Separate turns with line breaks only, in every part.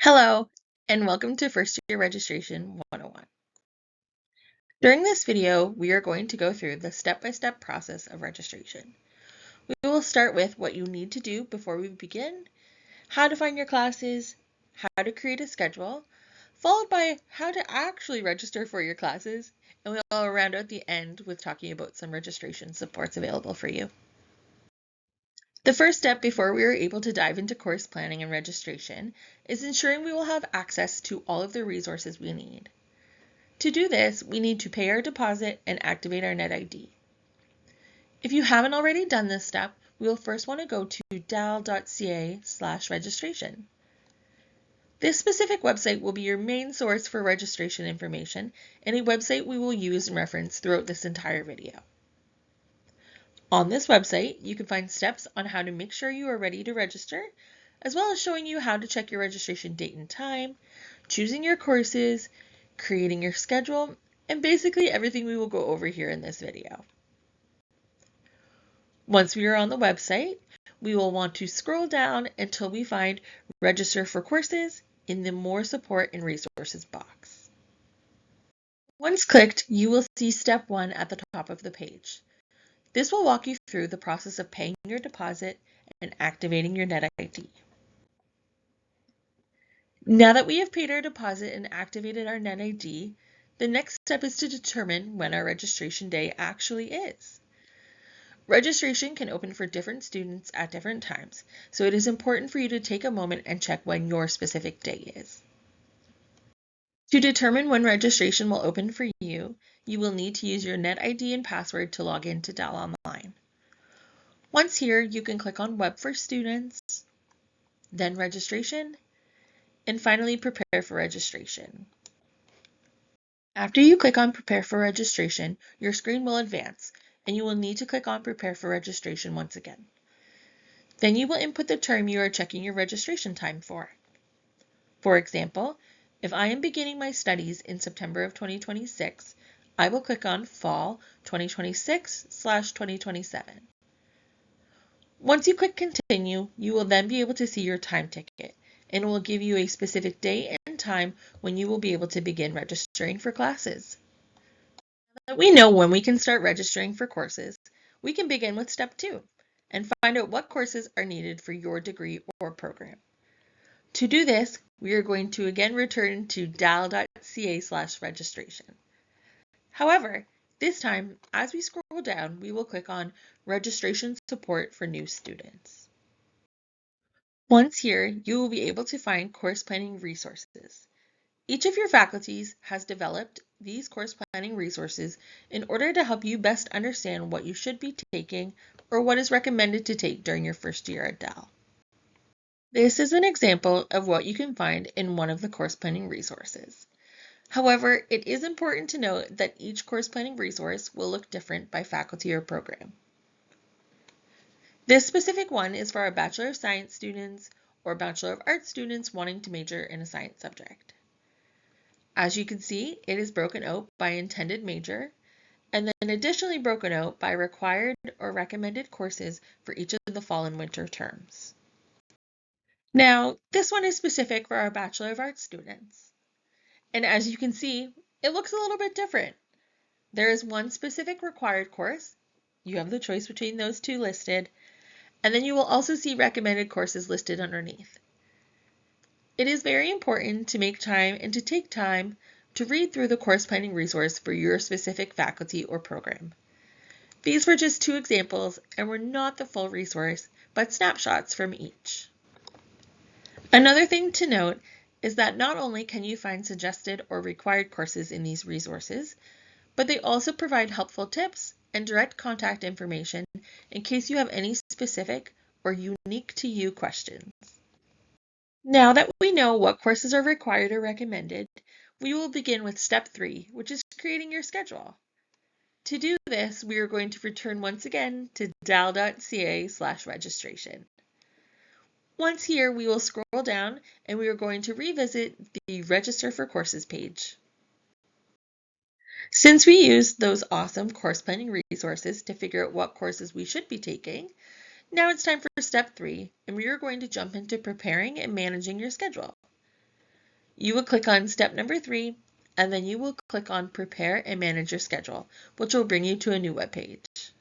Hello, and welcome to First Year Registration 101. During this video, we are going to go through the step-by-step process of registration. We will start with what you need to do before we begin, how to find your classes, how to create a schedule, followed by how to actually register for your classes, and we'll round out the end with talking about some registration supports available for you. The first step before we are able to dive into course planning and registration is ensuring we will have access to all of the resources we need. To do this, we need to pay our deposit and activate our NetID. If you haven't already done this step, we will first want to go to dal.ca/registration. This specific website will be your main source for registration information and a website we will use and reference throughout this entire video. On this website, you can find steps on how to make sure you are ready to register, as well as showing you how to check your registration date and time, choosing your courses, creating your schedule, and basically everything we will go over here in this video. Once we are on the website, we will want to scroll down until we find Register for Courses in the More Support and Resources box. Once clicked, you will see Step 1 at the top of the page. This will walk you through the process of paying your deposit and activating your NetID. Now that we have paid our deposit and activated our NetID, the next step is to determine when our registration day actually is. Registration can open for different students at different times, so it is important for you to take a moment and check when your specific day is. To determine when registration will open for you, you will need to use your NetID and password to log into Dal Online. Once here, you can click on Web for Students, then Registration, and finally Prepare for Registration. After you click on Prepare for Registration, your screen will advance, and you will need to click on Prepare for Registration once again. Then you will input the term you are checking your registration time for. For example, if I am beginning my studies in September of 2026, I will click on Fall 2026/2027. Once you click Continue, you will then be able to see your time ticket, and it will give you a specific day and time when you will be able to begin registering for classes. Now that we know when we can start registering for courses, we can begin with Step 2 and find out what courses are needed for your degree or program. To do this, we are going to again return to dal.ca/registration. However, this time, as we scroll down, we will click on Registration Support for New Students. Once here, you will be able to find course planning resources. Each of your faculties has developed these course planning resources in order to help you best understand what you should be taking or what is recommended to take during your first year at Dal. This is an example of what you can find in one of the course planning resources. However, it is important to note that each course planning resource will look different by faculty or program. This specific one is for our Bachelor of Science students or Bachelor of Arts students wanting to major in a science subject. As you can see, it is broken out by intended major, and then additionally broken out by required or recommended courses for each of the fall and winter terms. Now, this one is specific for our Bachelor of Arts students. And as you can see, it looks a little bit different. There is one specific required course. You have the choice between those two listed, and then you will also see recommended courses listed underneath. It is very important to make time and to take time to read through the course planning resource for your specific faculty or program. These were just two examples and were not the full resource, but snapshots from each. Another thing to note is that not only can you find suggested or required courses in these resources, but they also provide helpful tips and direct contact information in case you have any specific or unique to you questions. Now that we know what courses are required or recommended, we will begin with Step 3, which is creating your schedule. To do this, we are going to return once again to dal.ca/registration. Once here, we will scroll down and we are going to revisit the Register for Courses page. Since we used those awesome course planning resources to figure out what courses we should be taking, now it's time for Step 3, and we are going to jump into preparing and managing your schedule. You will click on step number 3, and then you will click on Prepare and Manage Your Schedule, which will bring you to a new web page.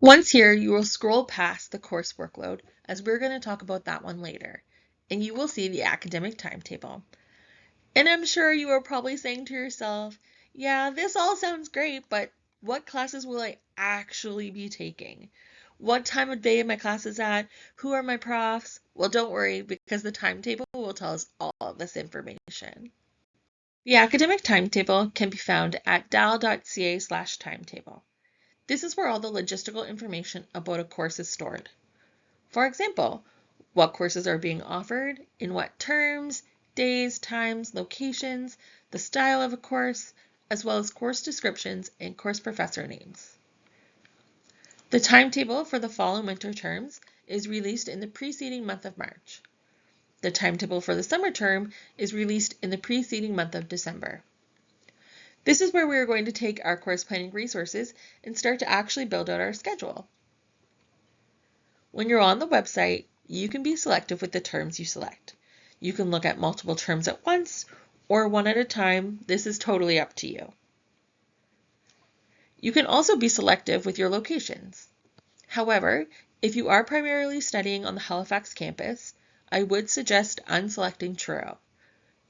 Once here, you will scroll past the course workload, as we're going to talk about that one later, and you will see the academic timetable. And I'm sure you are probably saying to yourself, yeah, this all sounds great, but what classes will I actually be taking? What time of day are my classes at? Who are my profs? Well, don't worry, because the timetable will tell us all of this information. The academic timetable can be found at dal.ca/timetable. This is where all the logistical information about a course is stored. For example, what courses are being offered, in what terms, days, times, locations, the style of a course, as well as course descriptions and course professor names. The timetable for the fall and winter terms is released in the preceding month of March. The timetable for the summer term is released in the preceding month of December. This is where we are going to take our course planning resources and start to actually build out our schedule. When you're on the website, you can be selective with the terms you select. You can look at multiple terms at once or one at a time. This is totally up to you. You can also be selective with your locations. However, if you are primarily studying on the Halifax campus, I would suggest unselecting Truro.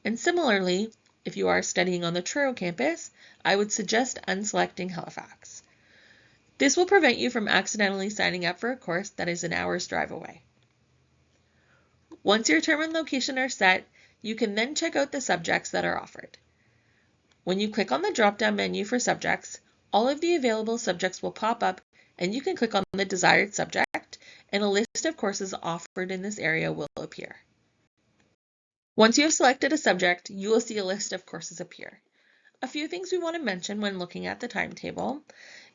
And similarly, if you are studying on the Truro campus, I would suggest unselecting Halifax. This will prevent you from accidentally signing up for a course that is an hour's drive away. Once your term and location are set, you can then check out the subjects that are offered. When you click on the drop-down menu for subjects, all of the available subjects will pop up, and you can click on the desired subject, and a list of courses offered in this area will appear. Once you have selected a subject, you will see a list of courses appear. A few things we want to mention when looking at the timetable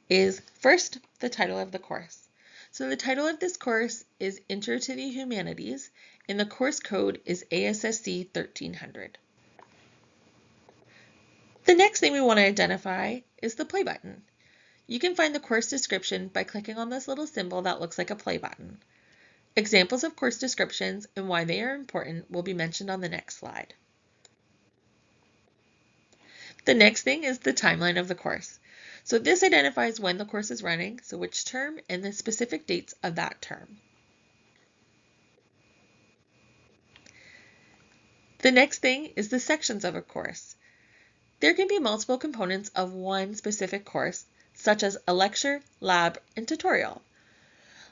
is, first, the title of the course. So the title of this course is Intro to the Humanities, and the course code is ASSC 1300. The next thing we want to identify is the play button. You can find the course description by clicking on this little symbol that looks like a play button. Examples of course descriptions and why they are important will be mentioned on the next slide. The next thing is the timeline of the course. So this identifies when the course is running, so which term and the specific dates of that term. The next thing is the sections of a course. There can be multiple components of one specific course, such as a lecture, lab, and tutorial.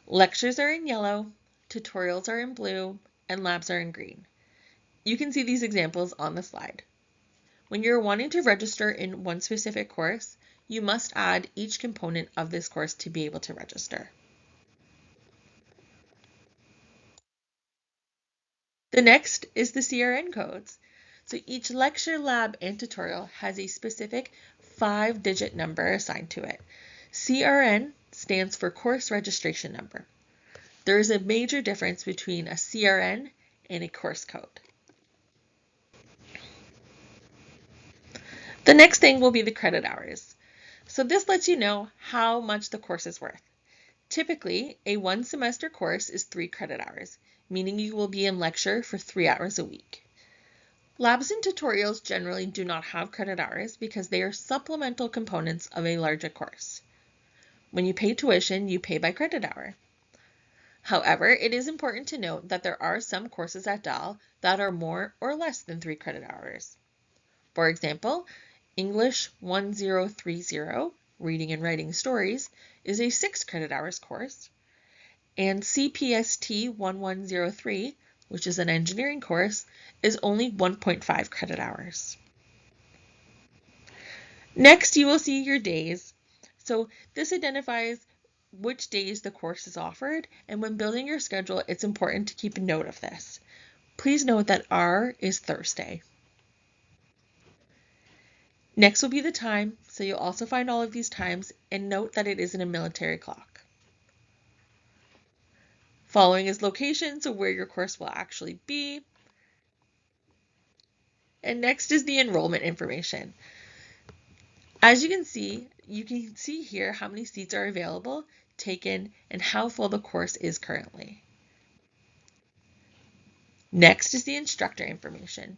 Lectures are in yellow, tutorials are in blue, and labs are in green. You can see these examples on the slide. When you're wanting to register in one specific course, you must add each component of this course to be able to register. The next is the CRN codes. So each lecture, lab, and tutorial has a specific 5-digit number assigned to it. CRN stands for Course Registration Number. There is a major difference between a CRN and a course code. The next thing will be the credit hours. So this lets you know how much the course is worth. Typically, a 1-semester course is 3 credit hours, meaning you will be in lecture for 3 hours a week. Labs and tutorials generally do not have credit hours because they are supplemental components of a larger course. When you pay tuition, you pay by credit hour. However, it is important to note that there are some courses at DAL that are more or less than 3 credit hours. For example, English 1030, Reading and Writing Stories, is a 6 credit hours course, and CPST 1103, which is an engineering course, is only 1.5 credit hours. Next, you will see your days. So this identifies which days the course is offered, and when building your schedule, it's important to keep a note of this. Please note that R is Thursday. Next will be the time, so you'll also find all of these times, and note that it isn't a military clock. Following is location, so where your course will actually be. And next is the enrollment information. As you can see here how many seats are available, taken, and how full the course is currently. Next is the instructor information.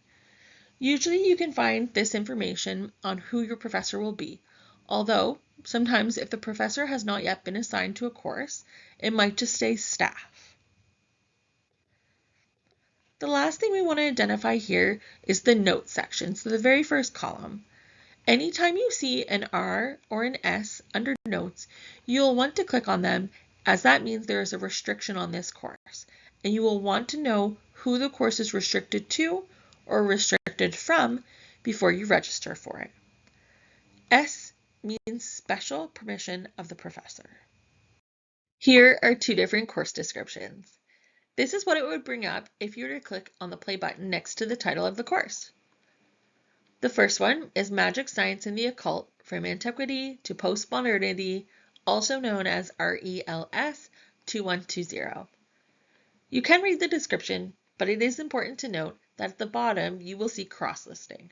Usually you can find this information on who your professor will be, although sometimes if the professor has not yet been assigned to a course, it might just say staff. The last thing we want to identify here is the notes section, so the very first column. Anytime you see an R or an S under notes, you'll want to click on them as that means there is a restriction on this course, and you will want to know who the course is restricted to or restricted from before you register for it. S means special permission of the professor. Here are two different course descriptions. This is what it would bring up if you were to click on the play button next to the title of the course. The first one is Magic Science and the Occult from Antiquity to Postmodernity, also known as RELS 2120. You can read the description, but it is important to note that at the bottom you will see cross-listing.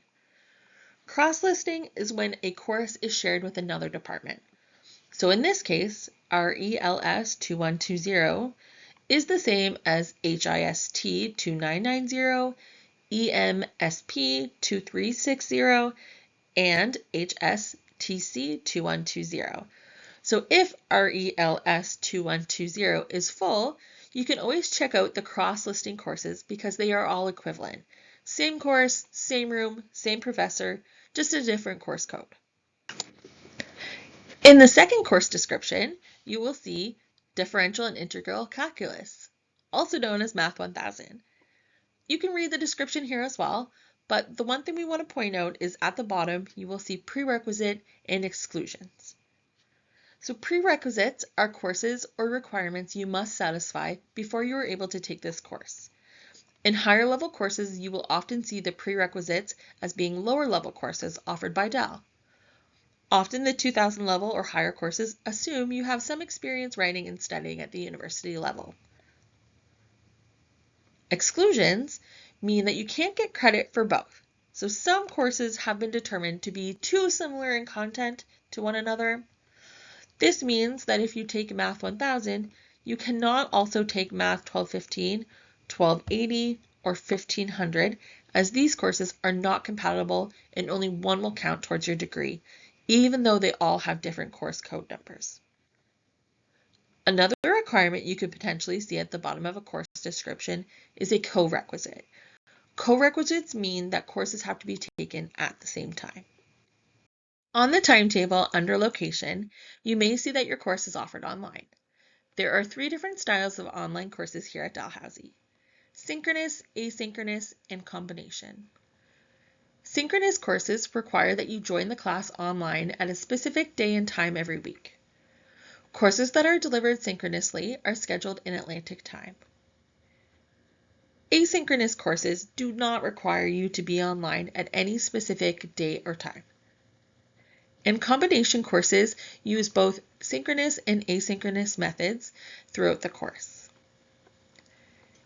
Cross-listing is when a course is shared with another department. So in this case, RELS 2120 is the same as HIST 2990, EMSP 2360, and HSTC 2120. So if RELS 2120 is full, you can always check out the cross-listing courses because they are all equivalent. Same course, same room, same professor, just a different course code. In the second course description, you will see Differential and Integral Calculus, also known as Math 1000. You can read the description here as well, but the one thing we want to point out is at the bottom you will see prerequisite and exclusions. So prerequisites are courses or requirements you must satisfy before you are able to take this course. In higher level courses, you will often see the prerequisites as being lower level courses offered by Dal. Often the 2000 level or higher courses assume you have some experience writing and studying at the university level. Exclusions mean that you can't get credit for both. So some courses have been determined to be too similar in content to one another. This means that if you take Math 1000, you cannot also take Math 1215, 1280, or 1500, as these courses are not compatible and only one will count towards your degree, even though they all have different course code numbers. Another requirement you could potentially see at the bottom of a course description is a co-requisite. Co-requisites mean that courses have to be taken at the same time. On the timetable under location, you may see that your course is offered online. There are 3 different styles of online courses here at Dalhousie: synchronous, asynchronous, and combination. Synchronous courses require that you join the class online at a specific day and time every week. Courses that are delivered synchronously are scheduled in Atlantic time. Asynchronous courses do not require you to be online at any specific date or time. And combination courses use both synchronous and asynchronous methods throughout the course.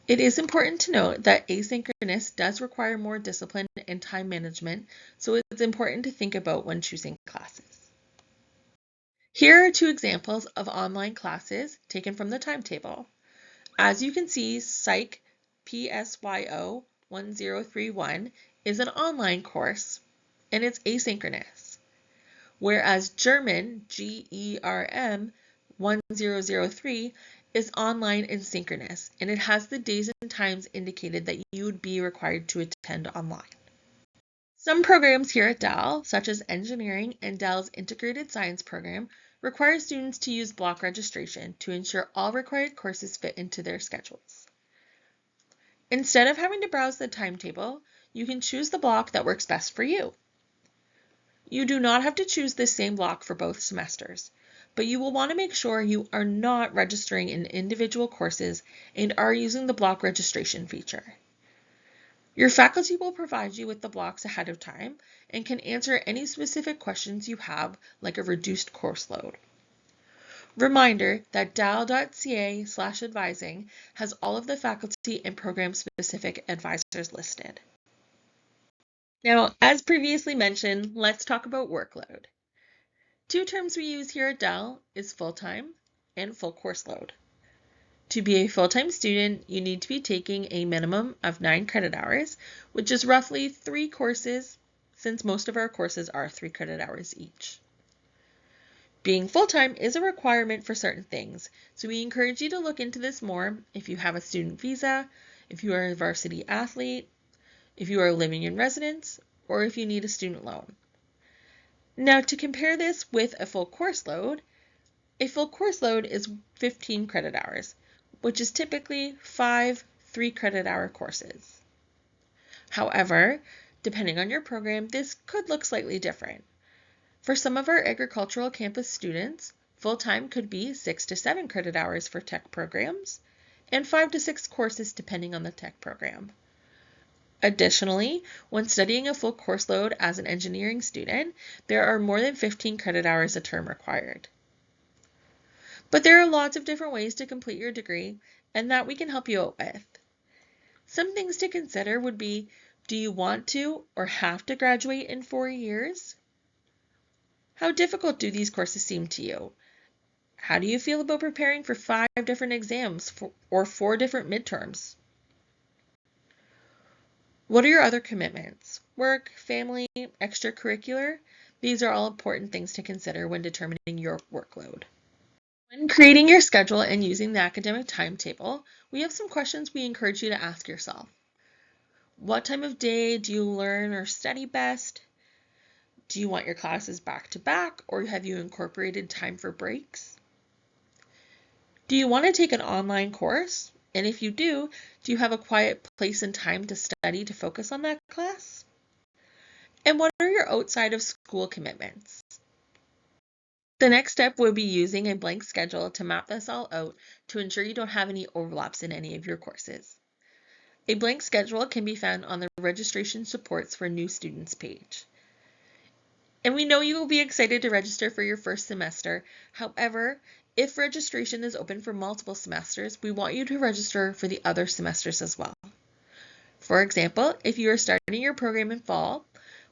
It is important to note that asynchronous does require more discipline and time management, so it's important to think about when choosing classes. Here are 2 examples of online classes taken from the timetable. As you can see, Psych PSYO 1031 is an online course and it's asynchronous, whereas German GERM 1003 is online and synchronous, and it has the days and times indicated that you would be required to attend online. Some programs here at Dal, such as engineering and Dal's integrated science program, require students to use block registration to ensure all required courses fit into their schedules. Instead of having to browse the timetable, you can choose the block that works best for you. You do not have to choose the same block for both semesters, but you will want to make sure you are not registering in individual courses and are using the block registration feature. Your faculty will provide you with the blocks ahead of time and can answer any specific questions you have, like a reduced course load. Reminder that dal.ca/advising has all of the faculty and program-specific advisors listed. Now, as previously mentioned, let's talk about workload. 2 terms we use here at Dal is full-time and full course load. To be a full-time student, you need to be taking a minimum of 9 credit hours, which is roughly 3 courses, since most of our courses are 3 credit hours each. Being full-time is a requirement for certain things, so we encourage you to look into this more if you have a student visa, if you are a varsity athlete, if you are living in residence, or if you need a student loan. Now, to compare this with a full course load is 15 credit hours, which is typically 5 3 credit hour courses. However, depending on your program, this could look slightly different. For some of our agricultural campus students, full-time could be 6 to 7 credit hours for tech programs, and 5 to 6 courses depending on the tech program. Additionally, when studying a full course load as an engineering student, there are more than 15 credit hours a term required. But there are lots of different ways to complete your degree, and that we can help you out with. Some things to consider would be, do you want to or have to graduate in 4 years? How difficult do these courses seem to you? How do you feel about preparing for 5 different exams or 4 different midterms? What are your other commitments? Work, family, extracurricular? These are all important things to consider when determining your workload. When creating your schedule and using the academic timetable, we have some questions we encourage you to ask yourself. What time of day do you learn or study best? Do you want your classes back to back, or have you incorporated time for breaks? Do you want to take an online course? And if you do you have a quiet place and time to study to focus on that class? And what are your outside of school commitments? The next step will be using a blank schedule to map this all out to ensure you don't have any overlaps in any of your courses. A blank schedule can be found on the Registration Supports for New Students page. And we know you will be excited to register for your first semester. However, if registration is open for multiple semesters, we want you to register for the other semesters as well. For example, if you are starting your program in fall,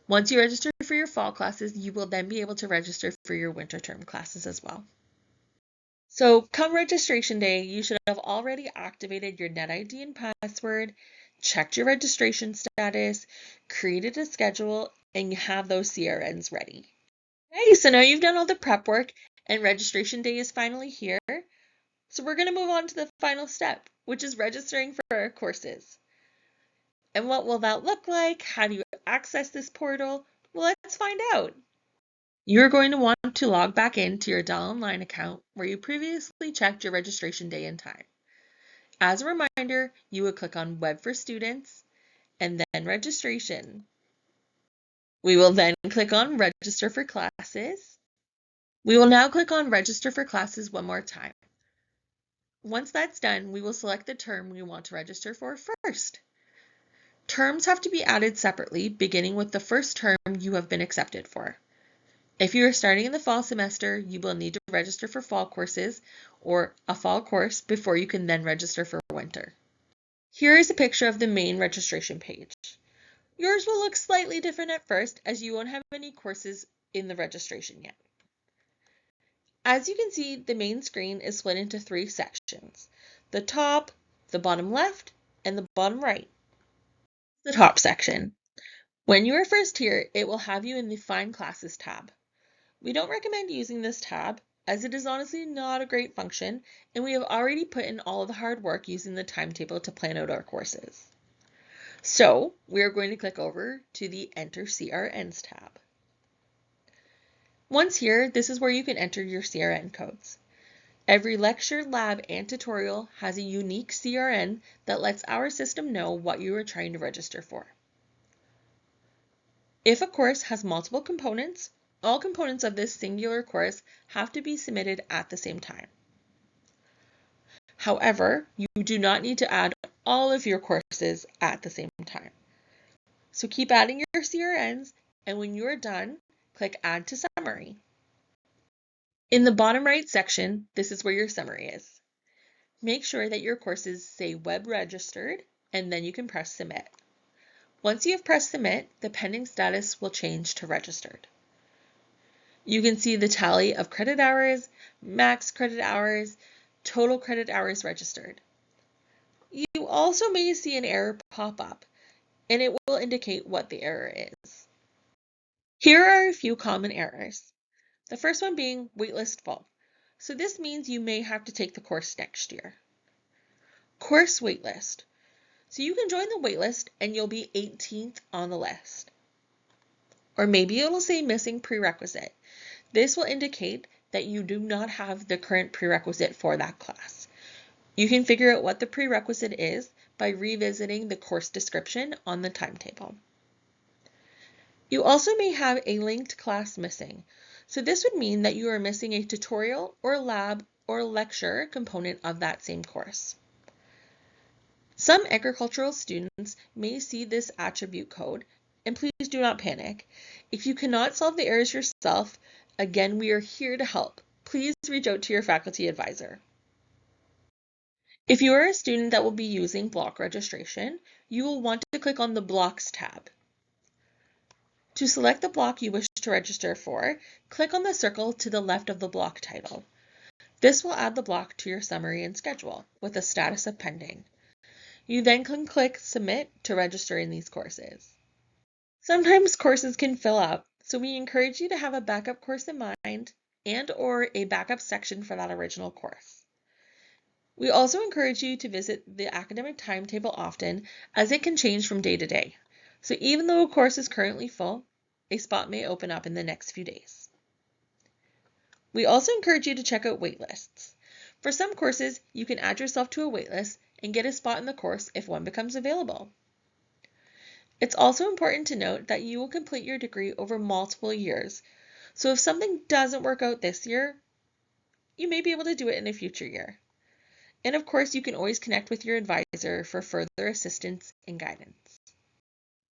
once you register for your fall classes, you will then be able to register for your winter term classes as well. So come registration day, you should have already activated your NetID and password, checked your registration status, created a schedule, and you have those CRNs ready. Okay, so now you've done all the prep work and registration day is finally here. So we're going to move on to the final step, which is registering for our courses. And what will that look like? How do you access this portal? Well, let's find out. You're going to want to log back into your Dell Online account where you previously checked your registration day and time. As a reminder, you would click on Web for Students and then Registration. We will then click on Register for Classes. We will now click on Register for Classes one more time. Once that's done, we will select the term we want to register for first. Terms have to be added separately, beginning with the first term you have been accepted for. If you are starting in the fall semester, you will need to register for fall courses or a fall course before you can then register for winter. Here is a picture of the main registration page. Yours will look slightly different at first as you won't have any courses in the registration yet. As you can see, the main screen is split into 3 sections: the top, the bottom left, and the bottom right. The top section. When you are first here, it will have you in the Find Classes tab. We don't recommend using this tab as it is honestly not a great function, and we have already put in all of the hard work using the timetable to plan out our courses. So we are going to click over to the Enter CRNs tab. Once here, this is where you can enter your CRN codes. Every lecture, lab, and tutorial has a unique CRN that lets our system know what you are trying to register for. If a course has multiple components, all components of this singular course have to be submitted at the same time. However, you do not need to add all of your courses at the same time. So keep adding your CRNs, and when you are done, click Add to Summary. In the bottom right section, this is where your summary is. Make sure that your courses say Web Registered, and then you can press Submit. Once you have pressed Submit, the pending status will change to Registered. You can see the tally of credit hours, max credit hours, total credit hours registered. You also may see an error pop up, and it will indicate what the error is. Here are a few common errors. The first one being waitlist full. So this means you may have to take the course next year. Course waitlist. So you can join the waitlist and you'll be 18th on the list. Or maybe it'll say missing prerequisite. This will indicate that you do not have the current prerequisite for that class. You can figure out what the prerequisite is by revisiting the course description on the timetable. You also may have a linked class missing. So this would mean that you are missing a tutorial or lab or lecture component of that same course. Some agricultural students may see this attribute code, and please do not panic. If you cannot solve the errors yourself, again, we are here to help. Please reach out to your faculty advisor. If you are a student that will be using block registration, you will want to click on the Blocks tab. To select the block you wish to register for, click on the circle to the left of the block title. This will add the block to your summary and schedule with a status of pending. You then can click Submit to register in these courses. Sometimes courses can fill up, so we encourage you to have a backup course in mind and/or a backup section for that original course. We also encourage you to visit the academic timetable often, as it can change from day to day. So even though a course is currently full, a spot may open up in the next few days. We also encourage you to check out waitlists. For some courses, you can add yourself to a waitlist and get a spot in the course if one becomes available. It's also important to note that you will complete your degree over multiple years. So if something doesn't work out this year, you may be able to do it in a future year. And of course, you can always connect with your advisor for further assistance and guidance.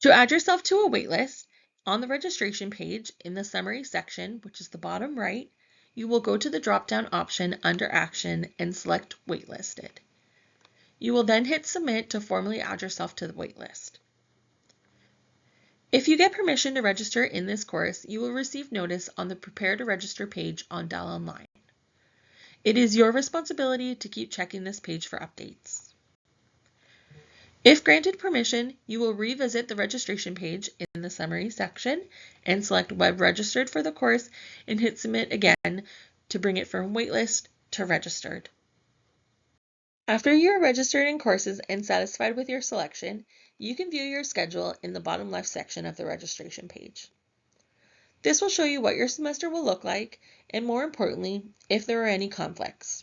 To add yourself to a waitlist, on the registration page in the summary section, which is the bottom right, you will go to the drop-down option under Action and select Waitlisted. You will then hit Submit to formally add yourself to the waitlist. If you get permission to register in this course, you will receive notice on the Prepare to Register page on Dell Online. It is your responsibility to keep checking this page for updates. If granted permission, you will revisit the registration page in the summary section and select Web Registered for the course and hit Submit again to bring it from waitlist to registered. After you are registered in courses and satisfied with your selection, you can view your schedule in the bottom left section of the registration page. This will show you what your semester will look like and, more importantly, if there are any conflicts.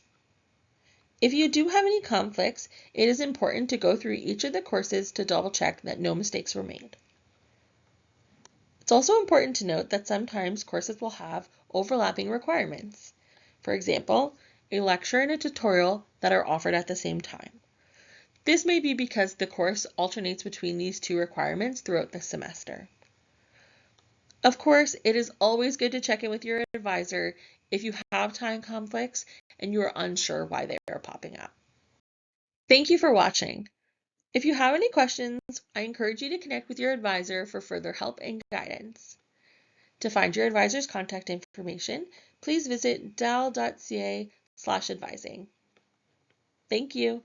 If you do have any conflicts, it is important to go through each of the courses to double check that no mistakes were made. It's also important to note that sometimes courses will have overlapping requirements. For example, a lecture and a tutorial that are offered at the same time. This may be because the course alternates between these two requirements throughout the semester. Of course, it is always good to check in with your advisor if you have time conflicts and you are unsure why they are popping up. Thank you for watching. If you have any questions, I encourage you to connect with your advisor for further help and guidance. To find your advisor's contact information, please visit dal.ca/advising. Thank you.